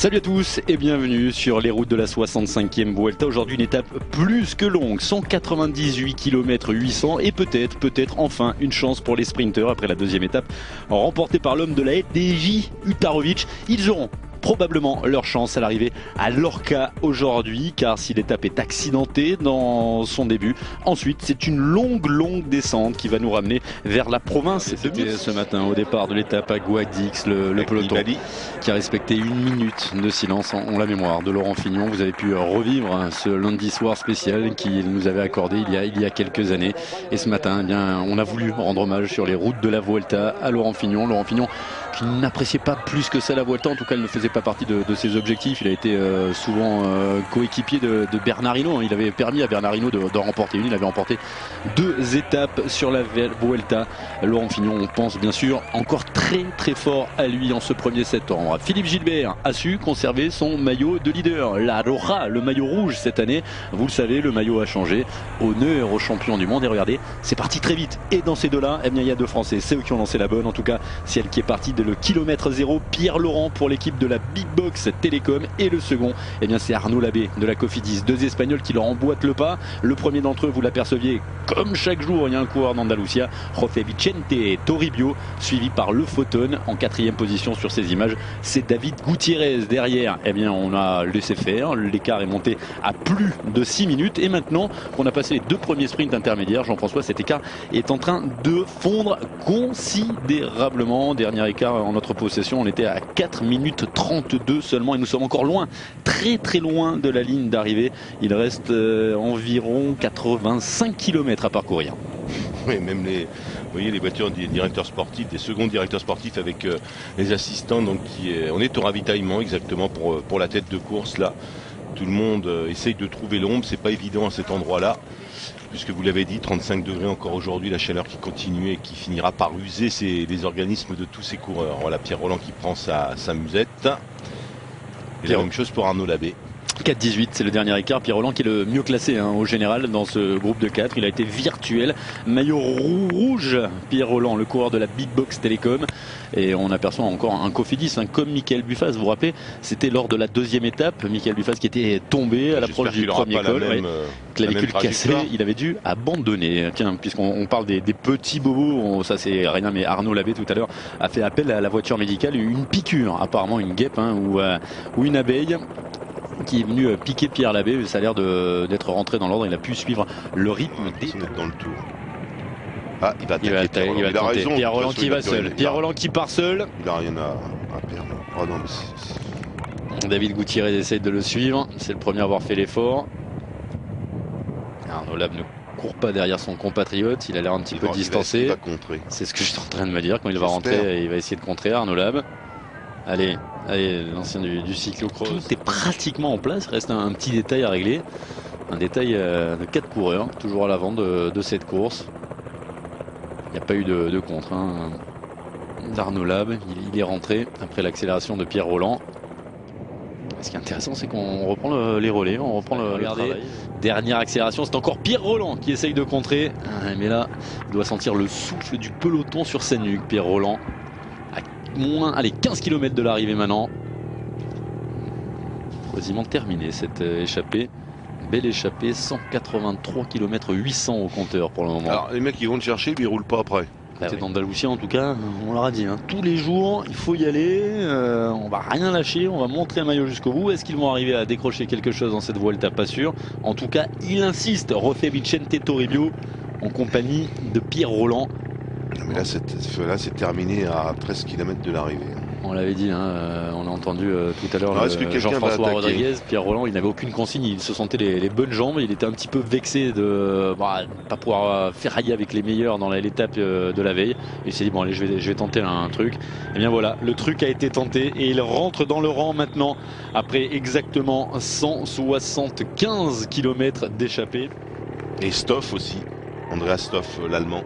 Salut à tous et bienvenue sur les routes de la 65e Vuelta. Aujourd'hui une étape plus que longue, 198 km 800 et peut-être enfin une chance pour les sprinteurs après la deuxième étape remportée par l'homme de la FDJ, Utarovic. Ils auront probablement leur chance à l'arrivée à Lorca aujourd'hui, car si l'étape est accidentée dans son début, ensuite c'est une longue descente qui va nous ramener vers la province. C'était ce matin au départ de l'étape à Guadix, le peloton qui a respecté une minute de silence en la mémoire de Laurent Fignon. Vous avez pu revivre ce lundi soir spécial qu'il nous avait accordé il y a quelques années, et ce matin, eh bien, on a voulu rendre hommage sur les routes de la Vuelta à Laurent Fignon. Laurent Fignon qui n'appréciait pas plus que ça la Vuelta, en tout cas elle ne faisait pas partie de ses objectifs. Il a été souvent coéquipier de Bernard Hinault. Il avait permis à Bernard Hinault de remporter une. Il avait remporté 2 étapes sur la Vuelta. Laurent Fignon, on pense bien sûr encore très fort à lui en ce 1er septembre. Philippe Gilbert a su conserver son maillot de leader, la Roja, le maillot rouge cette année. Vous le savez, le maillot a changé. Honneur aux champions du monde. Et regardez, c'est parti très vite. Et dans ces deux-là, eh bien, il y a 2 Français. C'est eux qui ont lancé la bonne. En tout cas, celle qui est partie de le kilomètre 0, Pierre Laurent pour l'équipe de la Big Box Télécom, et le second, eh bien, c'est Arnaud Labé de la Cofidis. 2 Espagnols qui leur emboîtent le pas. Le premier d'entre eux, vous l'aperceviez, comme chaque jour, il y a un coureur d'Andalusia, José Vicente Toribio, suivi par Le Photon en 4e position sur ces images. C'est David Gutiérrez derrière. Eh bien, on a laissé faire. L'écart est monté à plus de 6 minutes. Et maintenant qu'on a passé les 2 premiers sprints intermédiaires, Jean-François, cet écart est en train de fondre considérablement. Dernier écart en notre possession, on était à 4 minutes 32 seulement, et nous sommes encore loin, très loin de la ligne d'arrivée. Il reste environ 85 km à parcourir. Oui, même vous voyez les voitures des directeurs sportifs, des seconds directeurs sportifs avec les assistants, donc on est au ravitaillement exactement pour la tête de course là. Tout le monde essaye de trouver l'ombre, c'est pas évident à cet endroit-là, puisque vous l'avez dit, 35 degrés encore aujourd'hui, la chaleur qui continue et qui finira par user les organismes de tous ces coureurs. Voilà Pierre Rolland qui prend sa musette. Et la même chose pour Arnaud Labé. 4-18, c'est le dernier écart. Pierre Rolland qui est le mieux classé au général dans ce groupe de 4. Il a été virtuel. Maillot rouge, Pierre Rolland, le coureur de la Big Box Télécom. Et on aperçoit encore un Cofidis, comme Michael Buffaz. Vous vous rappelez, c'était lors de la 2e étape. Michael Buffaz qui était tombé à l'approche du premier col. Clavicule cassée, il avait dû abandonner. Tiens, puisqu'on parle des petits bobos, ça c'est rien, mais Arnaud Labé tout à l'heure a fait appel à la voiture médicale. Une piqûre, apparemment une guêpe ou une abeille qui est venu piquer Pierre Labé. Ça a l'air d'être rentré dans l'ordre. Il a pu suivre le rythme dans le tour. Ah, il va attaquer. Il a raison. Pierre Rolland qui va seul. Pierre Rolland qui part seul. Il n'a rien à perdre. Oh non, mais David Gutiérrez essaye de le suivre. C'est le premier à avoir fait l'effort. Arnaud Labé ne court pas derrière son compatriote. Il a l'air un petit peu distancé. Il va contrer. C'est ce que je suis en train de me dire. Quand il va rentrer, il va essayer de contrer Arnaud Labé. Allez, l'ancien du cyclo-cross. Tout est pratiquement en place. Il reste un petit détail à régler. Un détail de 4 coureurs, toujours à l'avant de cette course. Il n'y a pas eu de contre d'Arnaud Labé. Il est rentré après l'accélération de Pierre Rolland. Ce qui est intéressant, c'est qu'on reprend les relais. On reprend le travail. Dernière accélération, c'est encore Pierre Rolland qui essaye de contrer. Mais là, il doit sentir le souffle du peloton sur sa nuque, Pierre Rolland. À 15 km de l'arrivée maintenant. Quasiment terminé cette échappée. Belle échappée, 183 km 800 au compteur pour le moment. Alors les mecs ils vont te chercher, ils roulent pas après. C'est d'Andalousie en tout cas, on leur a dit, tous les jours il faut y aller, on va rien lâcher, on va montrer un maillot jusqu'au bout. Est-ce qu'ils vont arriver à décrocher quelque chose dans cette Vuelta? Pas sûr. En tout cas, il insiste, José Vicente Toribio en compagnie de Pierre Rolland. Mais là c'est terminé à 13 km de l'arrivée. On l'avait dit, on a entendu tout à l'heure Jean-François Rodriguez. Pierre Rolland, il n'avait aucune consigne, il se sentait les bonnes jambes. Il était un petit peu vexé de ne pas pouvoir ferrailler avec les meilleurs dans l'étape de la veille. Il s'est dit bon allez, je vais tenter un truc. Et bien voilà, le truc a été tenté et il rentre dans le rang maintenant après exactement 175 km d'échappée. Et Stoff aussi, Andreas Stoff, l'Allemand.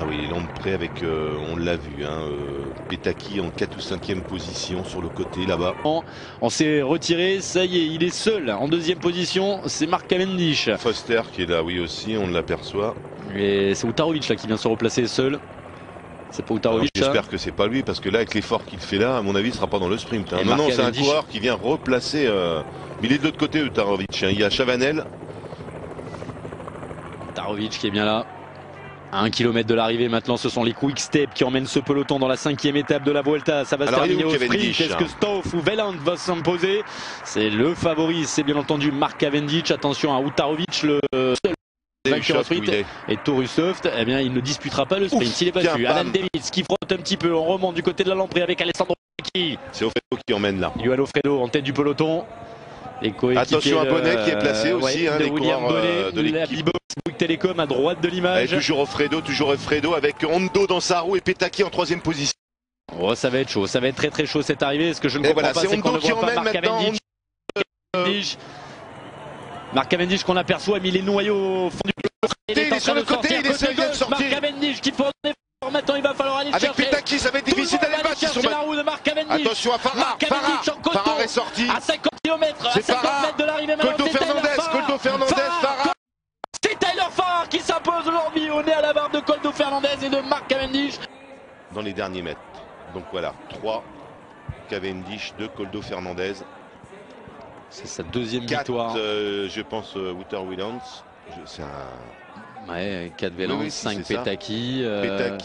Ah oui, il est prêt avec, on l'a vu, Petaki en 4 ou 5e position sur le côté là-bas. On s'est retiré, ça y est, il est seul. En 2e position, c'est Mark Cavendish. Foster qui est là, oui aussi, on l'aperçoit. Et c'est Utarovic là qui vient se replacer seul. C'est pas Utarovic. J'espère que c'est pas lui, parce que là, avec l'effort qu'il fait là, à mon avis, il sera pas dans le sprint. Hein. Non, c'est un coureur qui vient replacer. Mais il est de l'autre côté, Utarovic. Hein. Il y a Chavanel. Utarovic qui est bien là. À 1 km de l'arrivée maintenant, ce sont les Quick Step qui emmènent ce peloton dans la 5e étape de la Vuelta. Ça va se terminer au sprint. Est-ce que Stauff ou Wieland va s'imposer? C'est le favori, c'est bien entendu Mark Cavendish. Attention à Utarovic, le seul vainqueur au sprint. Et Torusoft, eh bien, il ne disputera pas le sprint. S'il est battu, Alan Davis qui frotte un petit peu. On remonte du côté de la Lamprée avec Alessandro Petacchi. C'est Alfredo qui emmène là. Johan Alfredo en tête du peloton. Attention à Bonnet qui est placé aussi, hein, les coureurs de l'équipe. Bouygues Télécom à droite de l'image. Toujours Alfredo avec Hondo dans sa roue et Petacchi en 3e position. Oh, ça va être chaud, ça va être très très chaud. C'est arrivé. Ce que je ne comprends pas, c'est qu'on ne voit pas Mark Cavendish. Mark Cavendish qu'on aperçoit, mais les noyaux au fond du peloton. Il est sur le côté, il essaie de sortir. Mark Cavendish qui faut en effort. Maintenant, il va falloir aller chercher. Avec Petacchi, ça va être difficile d'aller battre. La roue de Mark Cavendish. Attention à Farah. Farah est sorti. À 50 km, à 50 mètres de l'arrivée. Coldo Fernandez, Farah. C'est Tyler Farah qui s'impose aujourd'hui au nez à la barre de Coldo Fernandez et de Mark Cavendish. Dans les derniers mètres. Donc voilà, 3 Cavendish, 2 Coldo Fernandez. C'est sa 2e victoire. Je pense Wouter Wieland. C'est un... Ouais, 4 Wieland, 5 Petacchi,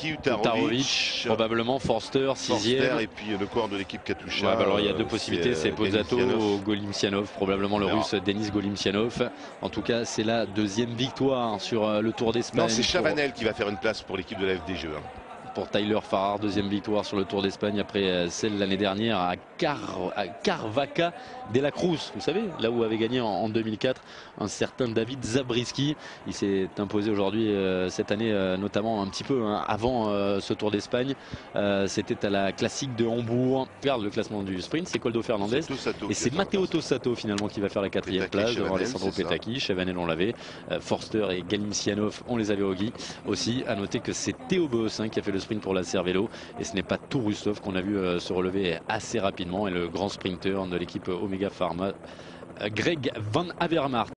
Utarovic, probablement Forster, 6e. Et puis le corps de l'équipe Katusha. Ouais, alors il y a 2 possibilités, c'est Pozzato ou Golimtsianov, probablement le russe Denis Golimtsianov. En tout cas, c'est la 2e victoire sur le Tour d'Espagne. Non, c'est Chavanel qui va faire une place pour l'équipe de la FDJ. Pour Tyler Farrar, 2e victoire sur le Tour d'Espagne après celle l'année dernière à Carvaca de la Cruz, vous savez, là où avait gagné en 2004 un certain David Zabriskie. Il s'est imposé aujourd'hui cette année, notamment un petit peu avant ce Tour d'Espagne. C'était à la classique de Hambourg. Regarde le classement du sprint, c'est Coldo Fernandez et c'est Matteo Tossato finalement qui va faire la 4e place devant Alessandro Petacchi. Chavanel on l'avait, Forster et Golimtsianov on les avait aussi. À noter que c'est Théo Boos qui a fait le sprint pour la Cervélo et ce n'est pas Tourusov qu'on a vu se relever assez rapidement, et le grand sprinter de l'équipe Omega Pharma, Greg Van Avermaet.